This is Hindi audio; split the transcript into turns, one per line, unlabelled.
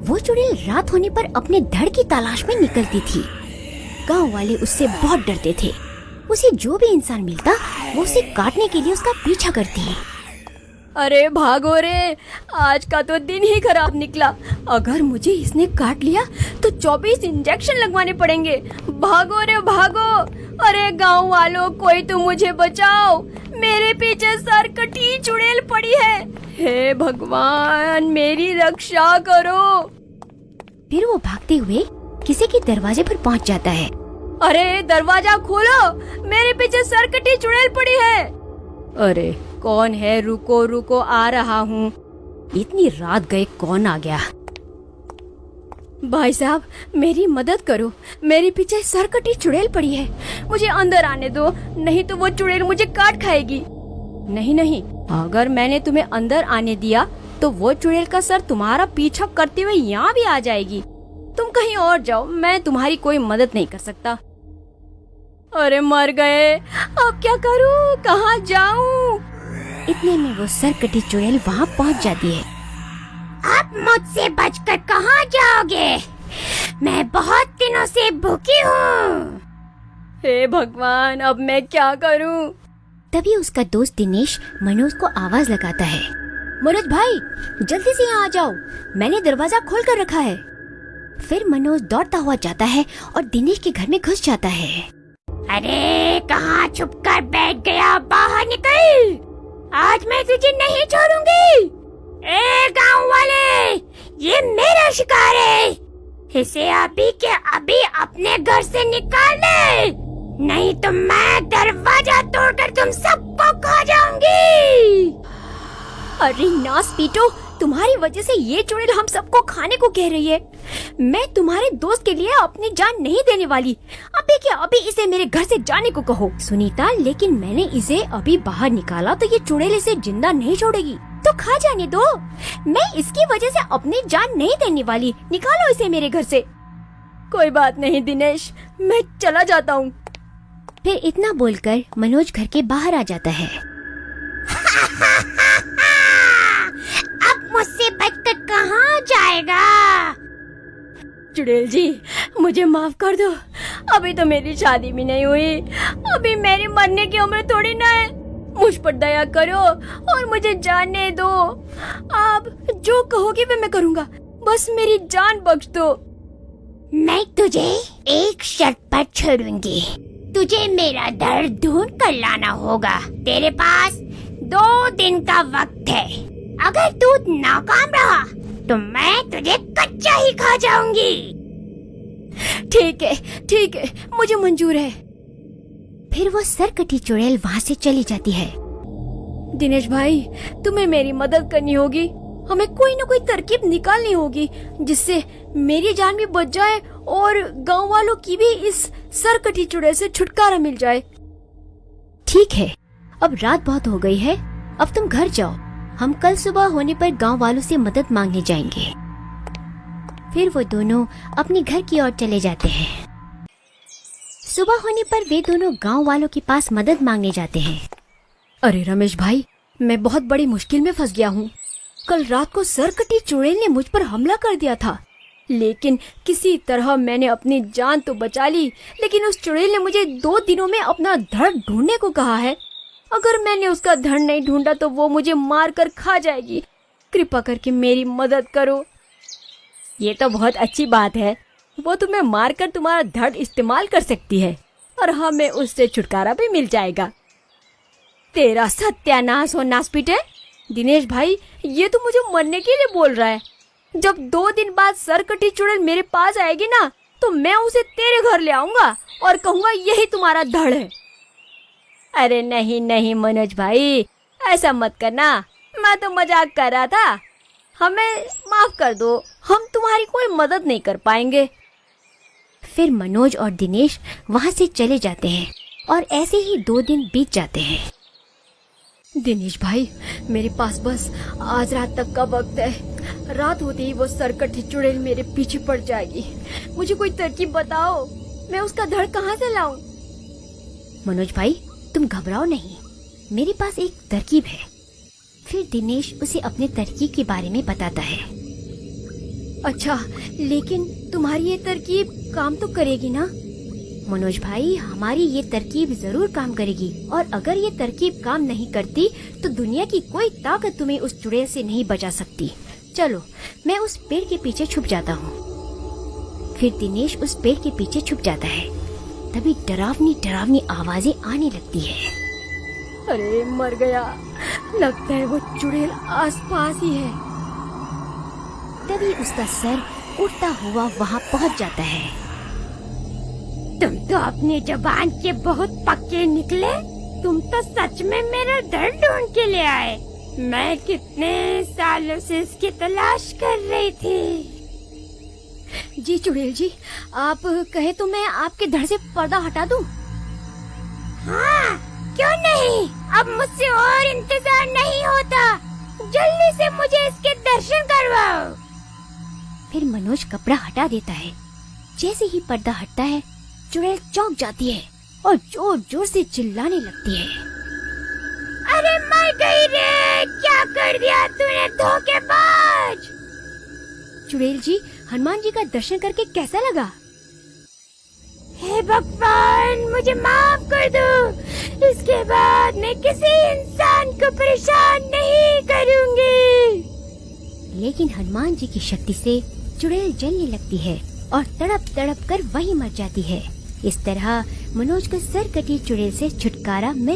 वो चुड़ैल रात होने पर अपने धड़ की तलाश में निकलती थी। गांव वाले उससे बहुत डरते थे। उसे जो भी इंसान मिलता वो उसे काटने के लिए उसका पीछा करते।
अरे भागो रे, आज का तो दिन ही खराब निकला। अगर मुझे इसने काट लिया तो 24 इंजेक्शन लगवाने पड़ेंगे। भागो रे भागो। अरे गांव वालों, कोई तो मुझे बचाओ, मेरे पीछे सरकटी चुड़ैल पड़ी है। हे भगवान, मेरी रक्षा करो।
फिर वो भागते हुए किसी के दरवाजे पर पहुंच जाता है।
अरे दरवाजा खोलो, मेरे पीछे सरकटी चुड़ैल पड़ी है। अरे कौन है? रुको रुको, आ रहा हूँ।
इतनी रात गए कौन आ गया?
भाई साहब, मेरी मदद करो, मेरे पीछे सरकटी चुड़ैल पड़ी है। मुझे अंदर आने दो, नहीं तो वो चुड़ैल मुझे काट खाएगी। नहीं नहीं, अगर मैंने तुम्हें अंदर आने दिया तो वो चुड़ैल का सर तुम्हारा पीछा करते हुए यहाँ भी आ जाएगी। तुम कहीं और जाओ, मैं तुम्हारी कोई मदद नहीं कर सकता। अरे मर गए, अब क्या करूँ, कहाँ जाऊँ?
इतने में वो सरकटी चुड़ैल वहाँ पहुँच जाती है।
आप मुझसे बचकर कहाँ जाओगे? मैं बहुत दिनों से भूखी हूँ।
हे भगवान, अब मैं क्या करूँ?
तभी उसका दोस्त दिनेश मनोज को आवाज लगाता है। मनोज भाई, जल्दी से यहाँ आ जाओ, मैंने दरवाजा खोल कर रखा है। फिर मनोज दौड़ता हुआ जाता है और दिनेश के घर में घुस जाता है।
अरे कहाँ छुप कर बैठ गया? बाहर निकल, आज मैं तुझे नहीं छोड़ूंगी। ए गांव वाले, ये मेरा शिकार है, इसे अभी के अभी अपने घर से निकाल दे, नहीं तो मैं दरवाजा तोड़कर तुम सबको खा जाऊंगी।
अरे नास पीटो, तुम्हारी वजह से ये चुड़ैल हम सबको खाने को कह रही है। मैं तुम्हारे दोस्त के लिए अपनी जान नहीं देने वाली। अभी के अभी इसे मेरे घर से जाने को कहो।
सुनीता, लेकिन मैंने इसे अभी बाहर निकाला तो ये चुड़ैल इसे जिंदा नहीं छोड़ेगी।
तो खा जाने दो, मैं इसकी वजह से अपनी जान नहीं देने वाली। निकालो इसे मेरे घर से। कोई बात नहीं दिनेश, मैं चला जाता हूँ।
फिर इतना बोलकर मनोज घर के बाहर आ जाता है।
अब मुझसे बचकर कहाँ जाएगा?
चुड़ैल जी, मुझे माफ कर दो, अभी तो मेरी शादी भी नहीं हुई, अभी मेरी मरने की उम्र थोड़ी ना है। मुझ पर दया करो और मुझे जाने दो। आप जो कहोगे मैं करूँगा, बस मेरी जान बख्श दो।
मैं तुझे एक शर्त पर छोड़ूंगी। तुझे मेरा धड़ ढूंढ कर लाना होगा। तेरे पास 2 दिन का वक्त है। अगर तू नाकाम रहा तो मैं तुझे कच्चा ही खा जाऊंगी।
ठीक है, मुझे मंजूर है।
फिर वो सरकटी चुड़ैल वहाँ से चली जाती है।
दिनेश भाई, तुम्हें मेरी मदद करनी होगी। हमें कोई न कोई तरकीब निकालनी होगी जिससे मेरी जान भी बच जाए और गांव वालों की भी इस सरकटी चुड़ैल से छुटकारा मिल जाए।
ठीक है, अब रात बहुत हो गई है, अब तुम घर जाओ। हम कल सुबह होने पर गांव वालों से मदद मांगने जाएंगे। फिर वो दोनों अपने घर की ओर चले जाते हैं। सुबह होने पर वे दोनों गांव वालों के पास मदद मांगने जाते हैं।
अरे रमेश भाई, मैं बहुत बड़ी मुश्किल में फंस गया हूँ। कल रात को सरकटी चुड़ैल ने मुझ पर हमला कर दिया था, लेकिन किसी तरह मैंने अपनी जान तो बचा ली। लेकिन उस चुड़ैल ने मुझे 2 दिनों में अपना धड़ ढूंढने को कहा है। अगर मैंने उसका धड़ नहीं ढूंढा तो वो मुझे मार कर खा जाएगी। कृपा करके मेरी मदद करो। ये तो बहुत अच्छी बात है, वो तुम्हें मार कर तुम्हारा धड़ इस्तेमाल कर सकती है और हमें उससे छुटकारा भी मिल जाएगा। तेरा सत्यानाश हो नासपीटे। दिनेश भाई, ये तो मुझे मरने के लिए बोल रहा है। जब 2 दिन बाद सरकटी चुड़ैल मेरे पास आएगी ना, तो मैं उसे तेरे घर ले आऊंगा और कहूंगा यही तुम्हारा धड़ है। अरे नहीं नहीं मनोज भाई, ऐसा मत करना, मैं तो मजाक कर रहा था। हमें माफ कर दो, हम तुम्हारी कोई मदद नहीं कर पाएंगे।
फिर मनोज और दिनेश वहाँ से चले जाते हैं और ऐसे ही 2 दिन बीत जाते हैं।
दिनेश भाई, मेरे पास बस आज रात तक का वक्त है। रात होते ही वो सरकटी चुड़ैल मेरे पीछे पड़ जाएगी। मुझे कोई तरकीब बताओ, मैं उसका धड़ कहाँ से लाऊं?
मनोज भाई, तुम घबराओ नहीं, मेरे पास एक तरकीब है। फिर दिनेश उसे अपने तरकीब के बारे में बताता है।
अच्छा, लेकिन तुम्हारी ये तरकीब काम तो करेगी ना?
मनोज भाई, हमारी ये तरकीब जरूर काम करेगी, और अगर ये तरकीब काम नहीं करती तो दुनिया की कोई ताकत तुम्हें उस चुड़ैल से नहीं बचा सकती। चलो, मैं उस पेड़ के पीछे छुप जाता हूँ। फिर दिनेश उस पेड़ के पीछे छुप जाता है। तभी डरावनी डरावनी आवाजें आने लगती है।
अरे मर गया, लगता है वो चुड़ैल आसपास ही है।
तभी उसका सर उड़ता हुआ वहाँ पहुँच जाता है।
तुम तो अपनी जुबान के बहुत पक्के निकले। तुम तो सच में मेरा दर ढूंढ के ले आए। मैं कितने सालों से इसकी तलाश कर रही थी।
जी चुड़ैल जी, आप कहे तो मैं आपके धड़ से पर्दा हटा दूं?
हाँ, क्यों नहीं। अब मुझसे और इंतजार नहीं होता। जल्दी से मुझे इसके दर्शन करवाओ।
फिर मनोज कपड़ा हटा देता है। जैसे ही पर्दा हटता है, चुड़ैल चौंक जाती है और जोर जोर से चिल्लाने लगती है।
अरे मर गई रे, क्या कर दिया तूने धोखेबाज।
चुड़ैल जी, हनुमान जी का दर्शन करके कैसा लगा?
हे भगवान, मुझे माफ कर दो। इसके बाद मैं किसी इंसान को परेशान नहीं करूंगी।
लेकिन हनुमान जी की शक्ति से चुड़ैल जलने लगती है और तड़प तड़प कर वहीं मर जाती है। इस तरह मनोज को सरकटी चुड़ैल से छुटकारा मिल